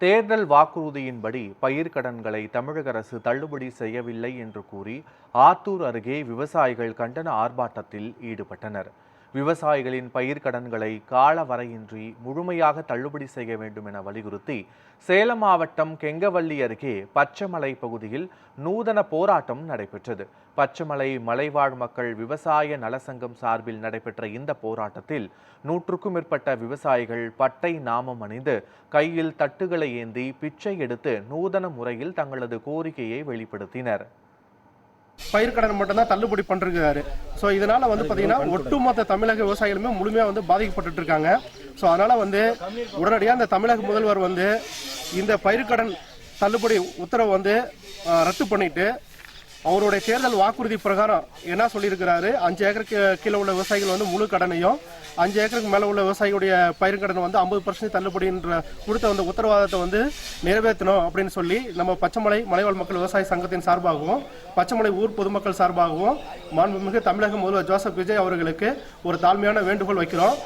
தேர்தல் வாக்குறுதியின்படி பயிர்க்கடன்களை தமிழக அரசு தள்ளுபடி செய்யவில்லை என்று கூறி ஆத்தூர் அருகே விவசாயிகள் கண்டன ஆர்ப்பாட்டத்தில் ஈடுபட்டனர். விவசாயிகளின் பயிர்க்கடன்களை காலவரையின்றி முழுமையாக தள்ளுபடி செய்ய வேண்டும் என வலியுறுத்தி சேலம் மாவட்டம் கெங்கவல்லி அருகே பச்சமலை பகுதியில் நூதன போராட்டம் நடைபெற்றது. பச்சமலை மலைவாழ் மக்கள் விவசாய நலசங்கம் சார்பில் நடைபெற்ற இந்த போராட்டத்தில் 100க்கும் மேற்பட்ட விவசாயிகள் பட்டை நாமம் அணிந்து கையில் தட்டுகளை ஏந்தி பிச்சை எடுத்து நூதன முறையில் தங்களது கோரிக்கையை வெளிப்படுத்தினர். பயிர்க்கடன் மட்டும்தான் தள்ளுபடி பண்ணிருக்காரு. ஸோ இதனால பாத்தீங்கன்னா ஒட்டுமொத்த தமிழக விவசாயிகளுமே முழுமையா பாதிக்கப்பட்டு இருக்காங்க. ஸோ அதனால உடனடியாக இந்த தமிழக முதல்வர் இந்த பயிர்க்கடன் தள்ளுபடி உத்தரவு ரத்து பண்ணிட்டு அவருடைய தேர்தல் வாக்குறுதி பிரகாரம் என்ன சொல்லியிருக்கிறாரு, 5 ஏக்கருக்கு கீழே உள்ள விவசாயிகள் முழு கடனையும் 5 ஏக்கருக்கு மேலே உள்ள விவசாயிகளுடைய பயிர்க்கடன் 50% தள்ளுபடின்ற கொடுத்த உத்தரவாதத்தை நிறைவேற்றணும் அப்படின்னு சொல்லி நம்ம பச்சமலை மலைவாழ் மக்கள் விவசாய சங்கத்தின் சார்பாகவும் பச்சமலை ஊர் பொதுமக்கள் சார்பாகவும் மாண்புமிகு தமிழக முதல்வர் ஜோசப் விஜய் அவர்களுக்கு ஒரு தாழ்மையான வேண்டுகோள் வைக்கிறோம்.